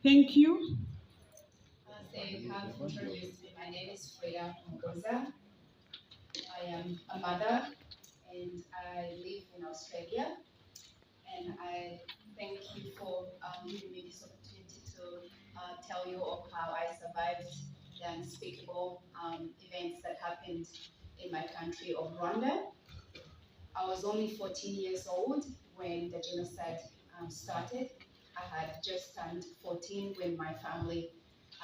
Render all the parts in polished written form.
Thank you. As they have introduced me, my name is Frida. I am a mother and I live in Australia. And I thank you for giving me this opportunity to tell you of how I survived the unspeakable events that happened in my country of Rwanda. I was only 14 years old when the genocide started. I had just turned 14 when my family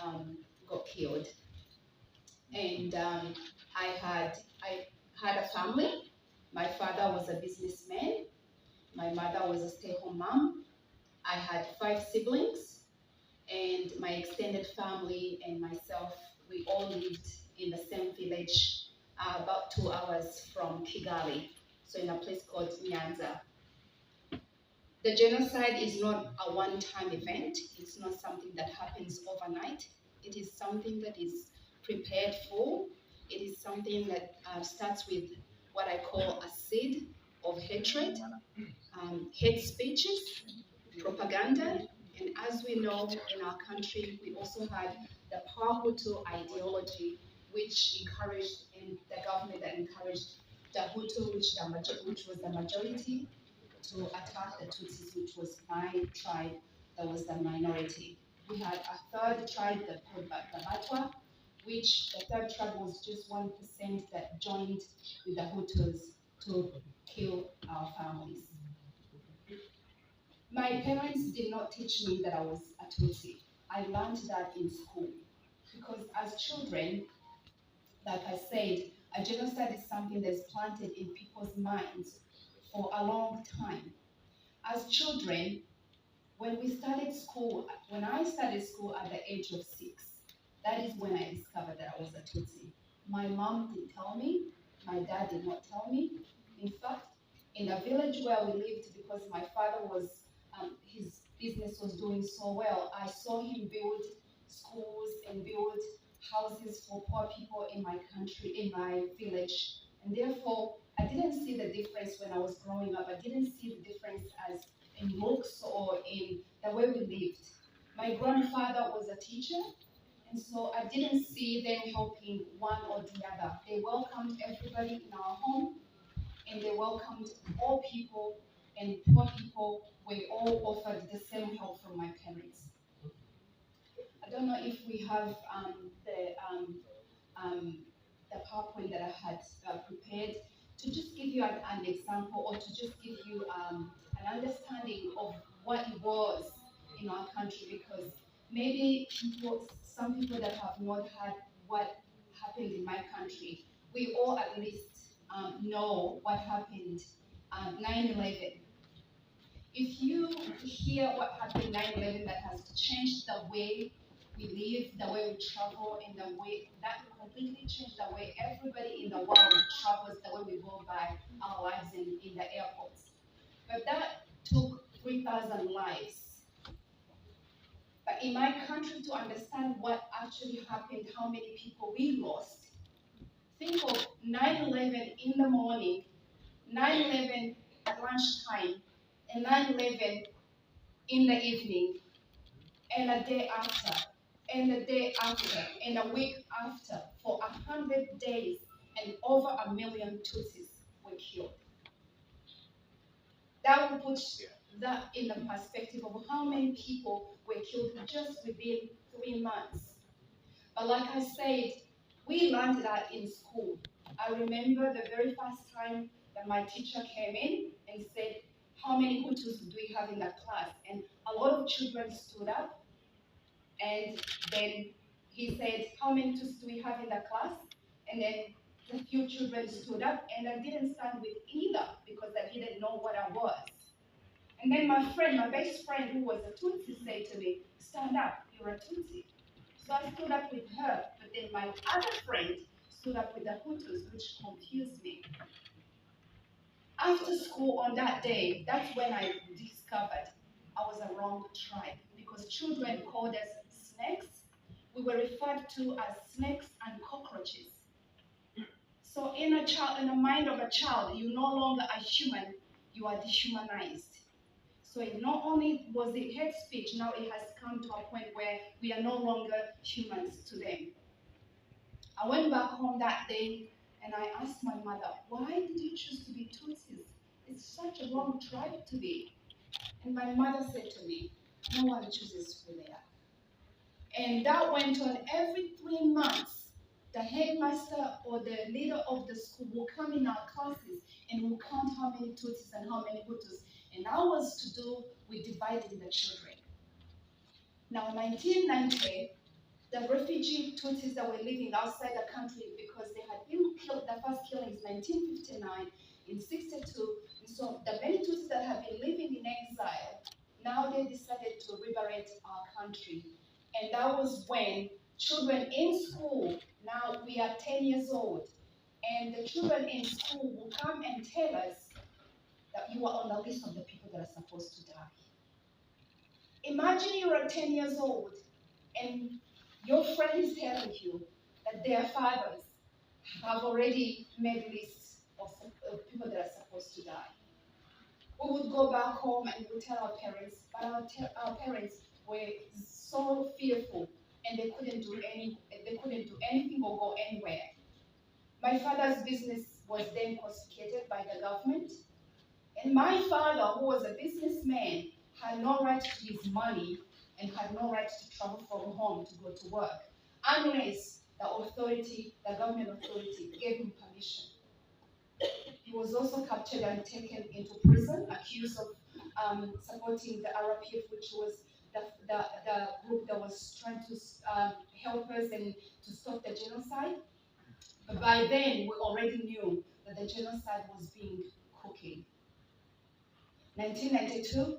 um, got killed. And I had a family. My father was a businessman. My mother was a stay-home mom. I had five siblings, and my extended family and myself, we all lived in the same village, about 2 hours from Kigali, so in a place called Nyanza. The genocide is not a one-time event. It's not something that happens overnight. It is something that is prepared for. It is something that starts with what I call a seed of hatred, hate speeches, propaganda, and as we know in our country, we also had the Hutu ideology, which encouraged, and the government that encouraged the Hutu, which was the majority, to attack the Tutsis, which was my tribe that was the minority. We had a third tribe, the Batwa, which the third tribe was just 1% that joined with the Hutus to kill our families. My parents did not teach me that I was a Tutsi. I learned that in school because as children, like I said, a genocide is something that's planted in people's minds for a long time. As children, when I started school at the age of 6, that is when I discovered that I was a Tutsi. My mom didn't tell me, my dad did not tell me. In fact, in the village where we lived, because my father his business was doing so well, I saw him build schools and build houses for poor people in my country, in my village. And therefore, I didn't see the difference when I was growing up. I didn't see the difference as in looks or in the way we lived. My grandfather was a teacher, and so I didn't see them helping one or the other. They welcomed everybody in our home, and they welcomed all people, and poor people were all offered the same help from my parents. I don't know if we have um, the PowerPoint that I had prepared to just give you an example or to just give you an understanding of what it was in our country because maybe some people that have not had what happened in my country, we all at least know what happened 9/11. If you hear what happened 9/11 that has changed the way we live, the way we travel, and the way that completely changed the way everybody in the world travels, the way we go by our lives in the airports. But that took 3,000 lives. But in my country, to understand what actually happened, how many people we lost, think of 9/11 in the morning, 9/11 at lunchtime, and 9/11 in the evening, and a day after, and a day after, and a week after, for 100 days, and over 1 million Tutsis were killed. That will put that in the perspective of how many people were killed just within 3 months. But like I said, we learned that in school. I remember the very first time that my teacher came in and said, how many Hutus do we have in the class? And a lot of children stood up and then he said, how many Hutus do we have in the class? And then a few children stood up and I didn't stand with either because I didn't know what I was. And then my best friend who was a Tutsi said to me, stand up, you're a Tutsi. So I stood up with her, but then my other friend stood up with the Hutus, which confused me. After school on that day, that's when I discovered I was a wrong tribe because children called us snakes. We were referred to as snakes and cockroaches. So in the mind of a child, you're no longer a human, you are dehumanized. So not only was it hate speech, now it has come to a point where we are no longer humans to them. I went back home that day and I asked my mother, why did you choose to be Tutsis? It's such a wrong tribe to be. And my mother said to me, no one chooses who they are. And that went on every 3 months. The headmaster or the leader of the school will come in our classes and will count how many Tutsis and how many Hutus. And that was to do with dividing the children. Now, 1990, the refugee Tutsis that were living outside the country because they had been killed, the first killings in 1959, in 62. And so the many Tutsis that have been living in exile, now they decided to liberate our country. And that was when children in school, now we are 10 years old, and the children in school will come and tell us that you are on the list of the people that are supposed to die. Imagine you are 10 years old and your friend is telling you that their fathers have already made lists of people that are supposed to die. We would go back home and we would tell our parents, but our parents were so fearful and they couldn't do anything or go anywhere. My father's business was then confiscated by the government, and my father, who was a businessman, had no right to his money and had no right to travel from home to go to work, unless the government authority, gave him permission. He was also captured and taken into prison, accused of supporting the RPF, which was the group that was trying to help us and to stop the genocide. But by then, we already knew that the genocide was being cooking. 1992,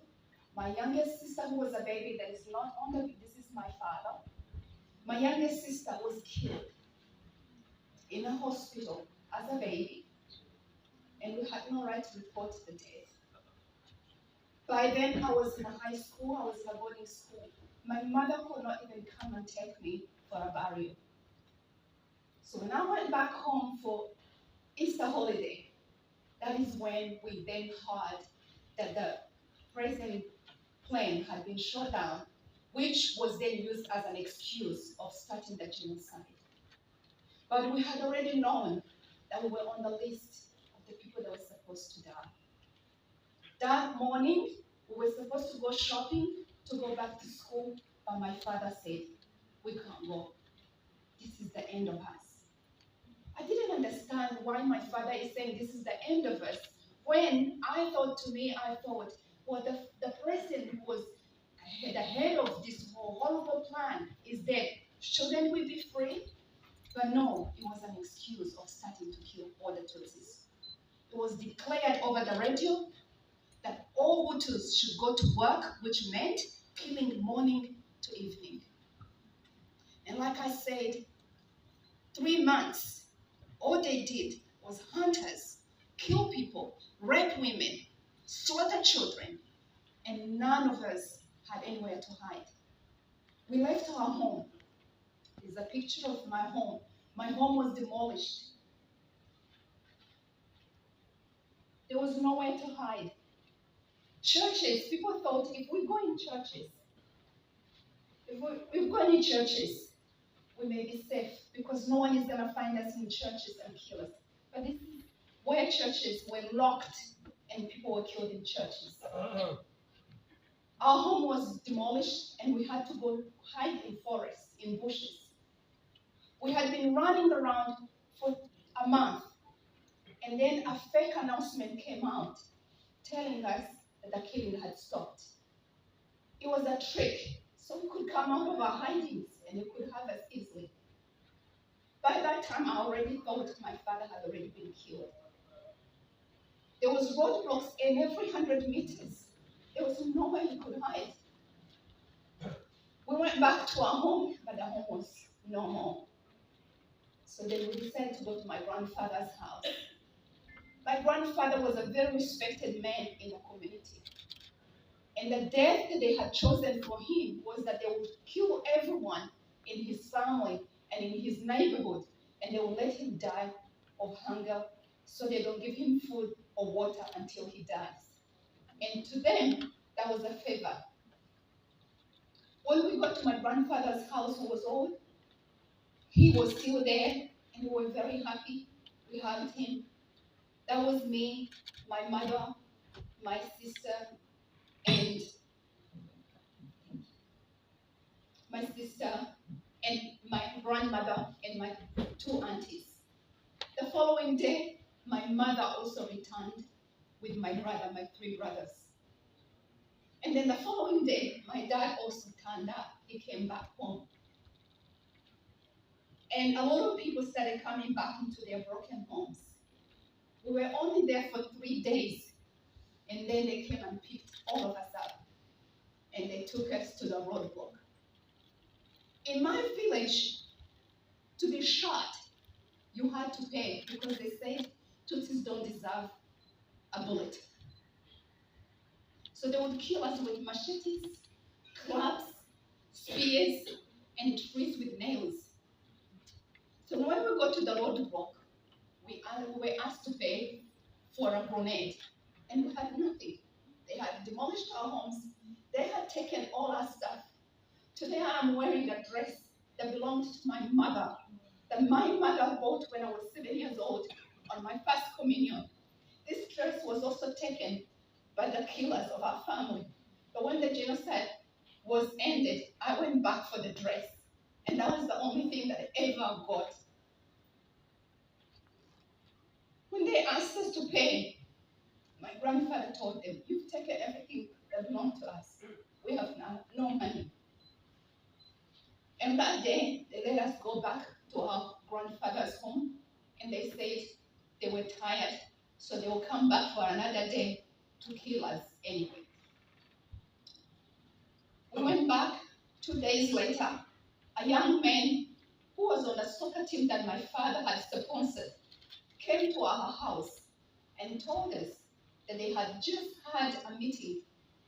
my youngest sister, who was a baby that is not on the, this is my father. My youngest sister was killed in a hospital as a baby, and we had no right to report the death. By then, I was in a high school, I was in a boarding school. My mother could not even come and take me for a burial. So when I went back home for Easter holiday, that is when we then heard that the president plane had been shot down, which was then used as an excuse of starting the genocide. But we had already known that we were on the list of the people that were supposed to die. That morning, we were supposed to go shopping to go back to school, but my father said, we can't go. This is the end of us. I didn't understand why my father is saying this is the end of us, when I thought, well, the president who was the head of this horrible plan is dead. Shouldn't we be free? But no, it was an excuse of starting to kill all the Tutsis. It was declared over the radio that all Hutus should go to work, which meant killing morning to evening. And like I said, 3 months, all they did was hunt us, kill people, rape women, slaughter children, and none of us had anywhere to hide. We left our home. There's a picture of my home. My home was demolished. There was nowhere to hide. Churches, people thought if we go in churches, if we go in churches, we may be safe because no one is going to find us in churches and kill us. But this is where churches were locked and people were killed in churches. Our home was demolished and we had to go hide in forests, in bushes. We had been running around for a month, and then a fake announcement came out telling us that the killing had stopped. It was a trick, so we could come out of our hidings and you could have us easily. By that time, I already thought my father had already been killed. There was roadblocks in every 100 meters. There was nowhere you could hide. We went back to our home, but the home was no more. So then we decided to go to my grandfather's house. My grandfather was a very respected man in the community. And the death that they had chosen for him was that they would kill everyone in his family and in his neighborhood, and they would let him die of hunger so they don't give him food or water until he dies. And to them, That was a favor. When we got to my grandfather's house, who was old, he was still there, and we were very happy. We hugged him. That was me, my mother, my sister, and my grandmother and my two aunties. The following day, my mother also returned with my brother, my three brothers. And then the following day, my dad also turned up. He came back home. And a lot of people started coming back into their broken homes. We were only there for 3 days, and then they came and picked all of us up, and they took us to the roadblock. In my village, to be shot, you had to pay because they said Tutsis don't deserve a bullet. So they would kill us with machetes, clubs, spears, and trees with nails. So when we got to the roadblock, we were asked to pay for a grenade, and we had nothing. They had demolished our homes. They had taken all our stuff. Today I'm wearing a dress that belonged to my mother, that my mother bought when I was 7 years old on my first communion. This dress was also taken by the killers of our family. But when the genocide was ended, I went back for the dress. And that was the only thing that I ever got. When they asked us to pay, my grandfather told them, "You've taken everything that belonged to us. We have now no money." And that day, they let us go back to our grandfather's home, and they said they were tired, so they will come back for another day to kill us anyway. We went back 2 days later. A young man who was on the soccer team that my father had sponsored came to our house and told us that they had just had a meeting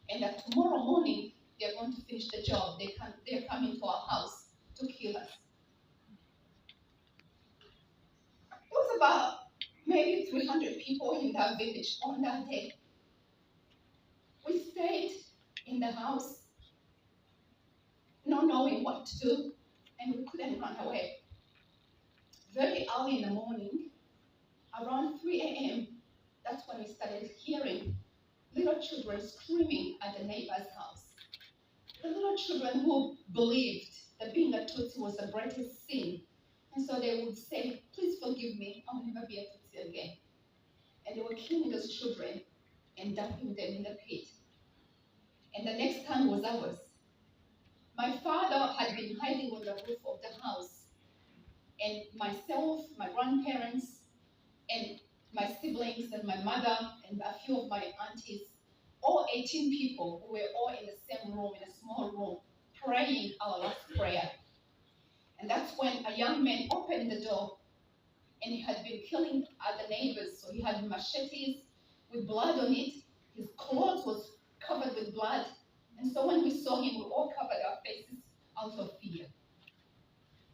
and that tomorrow morning they're going to finish the job. They're coming to our house to kill us. There was about maybe 300 people in that village on that day. We stayed in the house, not knowing what to do, and we couldn't run away. Very early in the morning, around 3 a.m., that's when we started hearing little children screaming at the neighbor's house. The little children who believed that being a Tutsi was the greatest sin. And so they would say, "Please forgive me, I'll never be a Tutsi again." And they were killing those children and dumping them in the pit. And the next time was ours. My father had been hiding on the roof of the house. And myself, my grandparents, and my siblings, and my mother, and a few of my aunties, all 18 people, who were all in the same room, in a small room, praying our last prayer. And that's when a young man opened the door, and he had been killing other neighbors. So he had machetes with blood on it. His clothes was covered with blood. And so when we saw him, we all covered our faces out of fear.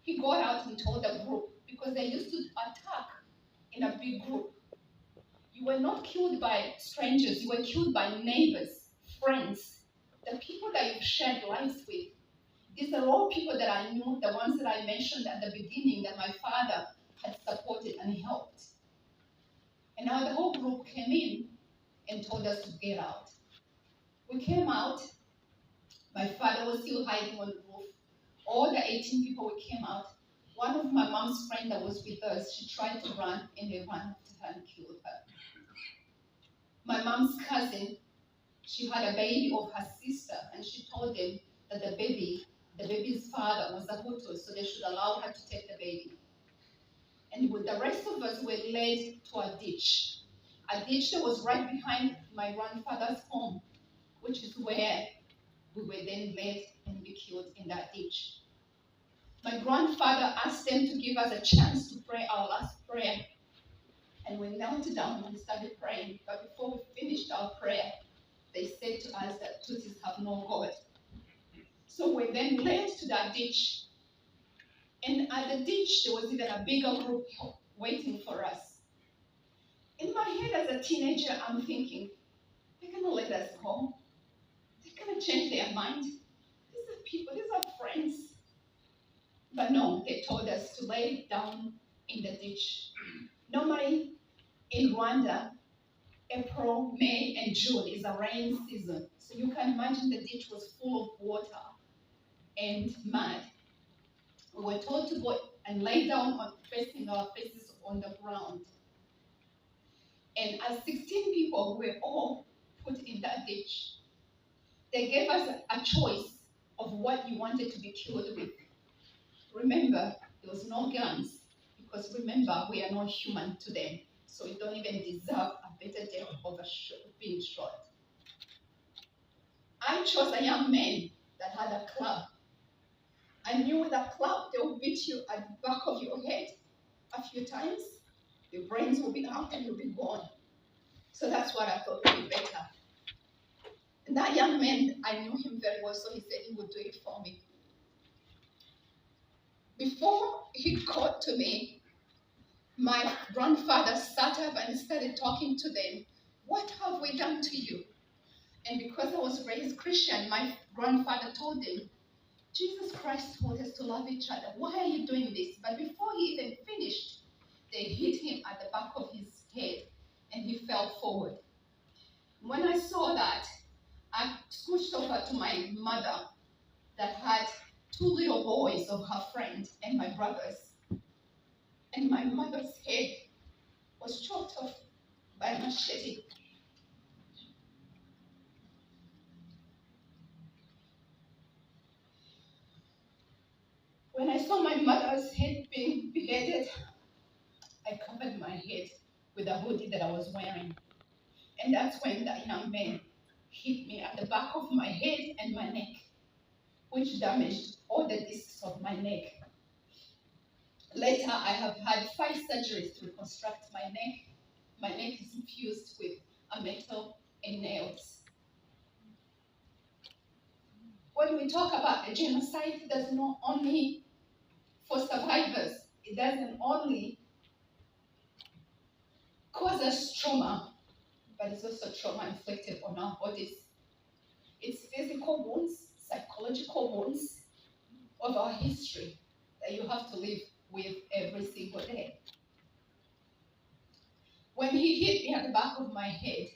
He got out and told the group, because they used to attack in a big group. You were not killed by strangers, you were killed by neighbors, friends, the people that you've shared lives with. These are all people that I knew, the ones that I mentioned at the beginning that my father had supported and helped. And now the whole group came in and told us to get out. We came out. My father was still hiding on the roof. All the 18 people, we came out. One of my mom's friends that was with us, she tried to run, and they ran after her and killed her. My mom's cousin, she had a baby of her sister, and she told them that the baby's father was a Hutu, so they should allow her to take the baby. And with the rest of us were led to a ditch that was right behind my grandfather's home, which is where we were then led and be killed in that ditch. My grandfather asked them to give us a chance to pray our last prayer. And we knelt down and started praying. But before we finished our prayer, they said to us that Tutsis have no God. So we then led to that ditch. And at the ditch, there was even a bigger group waiting for us. In my head as a teenager, I'm thinking, they're going to let us go. going to change their mind. These are people, these are friends. But no, they told us to lay down in the ditch. Normally, in Rwanda, April, May, and June is a rain season. So you can imagine the ditch was full of water and mud. We were told to go and lay down facing our faces on the ground. And as 16 people, we were all put in that ditch. They gave us a choice of what you wanted to be killed with. Remember, there was no guns, because remember, we are not human to them. So you don't even deserve a better death of being shot. I chose a young man that had a club. I knew with a club, they will beat you at the back of your head a few times. Your brains will be out and you'll be gone. So that's what I thought would be better. And that young man, I knew him very well, so he said he would do it for me. Before he got to me, my grandfather sat up and started talking to them. What have we done to you? And because I was raised Christian, my grandfather told them, Jesus Christ told us to love each other. Why are you doing this? But before he even finished, they hit him at the back of his head and he fell forward. When I saw that, I switched over to my mother that had 2 little boys of her friend and my brothers. And my mother's head was chopped off by a machete. When I saw my mother's head being beheaded, I covered my head with a hoodie that I was wearing. And that's when that young man hit me at the back of my head and my neck, which damaged all the discs of my neck. Later, I have had 5 surgeries to reconstruct my neck. My neck is infused with a metal and nails. When we talk about a genocide, it does not only for survivors, it doesn't only cause us trauma, but it's also trauma inflicted on our bodies. It's physical wounds, psychological wounds of our history that you have to live with every single day. When he hit me at the back of my head,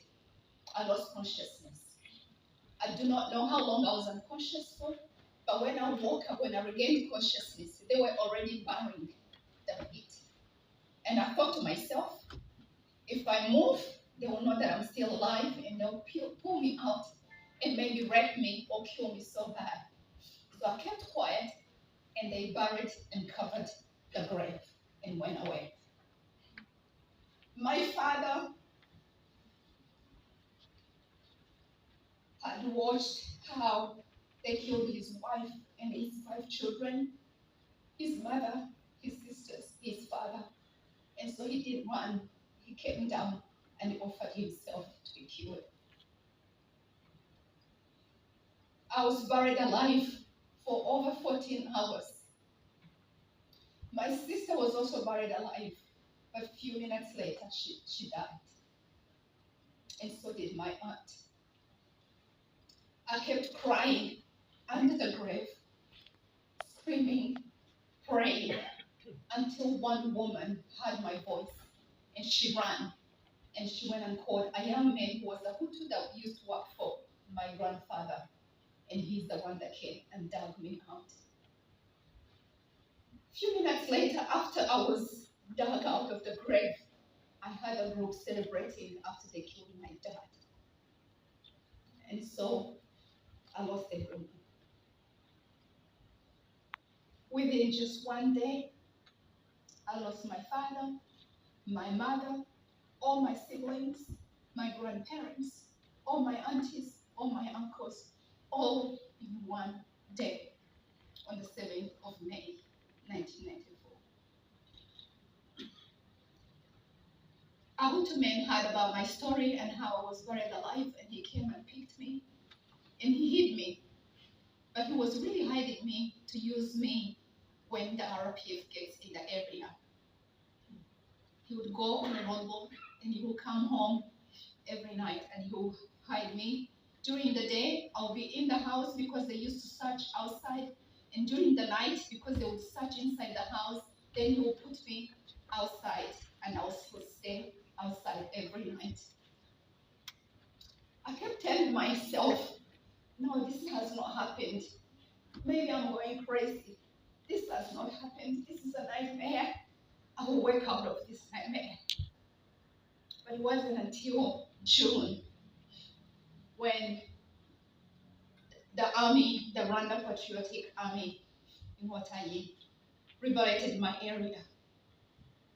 I lost consciousness. I do not know how long I was unconscious for, but when I woke up, when I regained consciousness, they were already burying the hit. And I thought to myself, if I move, they will know that I'm still alive and they'll pull me out and maybe rape me or kill me so bad. So I kept quiet and they buried and covered the grave and went away. My father had watched how they killed his wife and his 5 children, his mother, his sisters, his father. And so he didn't run. He came down and he offered himself to be killed. I was buried alive for over 14 hours. My sister was also buried alive. A few minutes later, she died. And so did my aunt. I kept crying under the grave, screaming, praying, until one woman heard my voice and she ran and she went and called a young man who was a Hutu that used to work for my grandfather. And he's the one that came and dug me out. A few minutes later, after I was dug out of the grave, I had a group celebrating after they killed my dad. And so I lost everyone. Within just one day, I lost my father, my mother, all my siblings, my grandparents, all my aunties, all my uncles, all in one day on the 7th of May, 1994. A Hutu man heard about my story and how I was buried alive, and he came and picked me, and he hid me. But he was really hiding me to use me when the RPF gets in the area. He would go on a roadblock and he would come home every night and he would hide me During the day, I'll be in the house because they used to search outside. And during the night, because they would search inside the house, then he will put me outside and I'll stay outside every night. I kept telling myself, no, this has not happened. Maybe I'm going crazy. This has not happened. This is a nightmare. I will wake out of this nightmare. But it wasn't until June when the army, the Rwanda Patriotic Army in Watayi, liberated my area.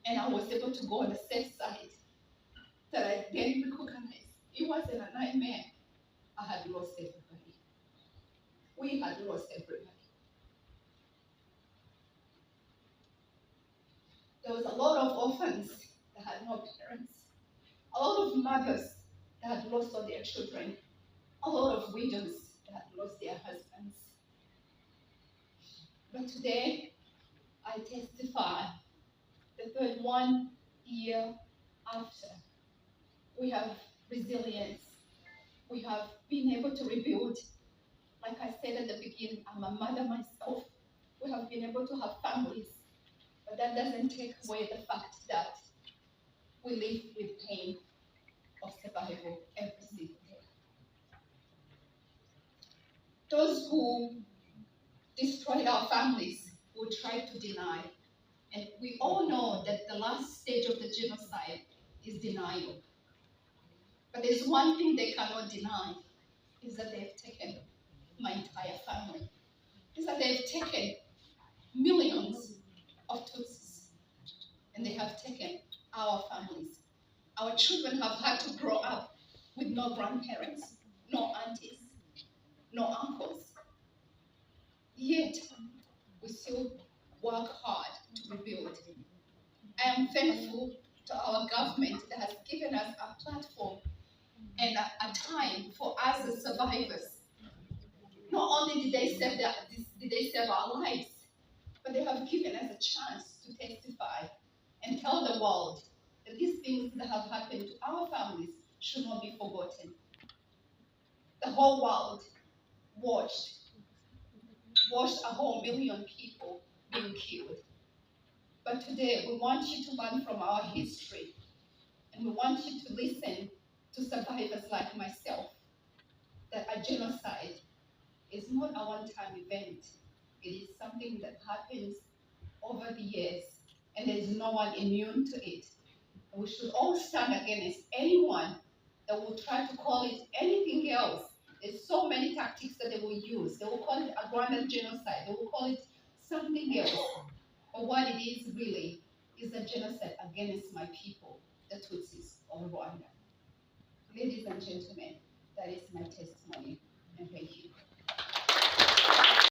And I was able to go on the safe side that I then recognized it wasn't a nightmare. I had lost everybody. We had lost everybody. There was a lot of orphans that had no parents, a lot of mothers that had lost all their children, a lot of widows that had lost their husbands. But today, I testify that 1 year after, we have resilience. We have been able to rebuild. Like I said at the beginning, I'm a mother myself. We have been able to have families. But that doesn't take away the fact that we live with pain of survival every single day. Those who destroyed our families will try to deny. And we all know that the last stage of the genocide is denial. But there's one thing they cannot deny, is that they've taken my entire family. Is that they've taken millions of Tutsis, and they have taken our families. Our children have had to grow up with no grandparents, no aunties, no uncles. Yet, we still work hard to rebuild. I am thankful to our government that has given us a platform and a time for us as survivors. Not only did they save our lives, but they have given us a chance to testify and tell the world that these things that have happened to our families should not be forgotten. The whole world watched a whole million people being killed. But today, we want you to learn from our history, and we want you to listen to survivors like myself, that a genocide is not a one-time event. It is something that happens over the years, and there's no one immune to it. And we should all stand against anyone that will try to call it anything else. There's so many tactics that they will use. They will call it a Rwandan genocide. They will call it something else. But what it is really is a genocide against my people, the Tutsis of Rwanda. Ladies and gentlemen, that is my testimony, and thank you.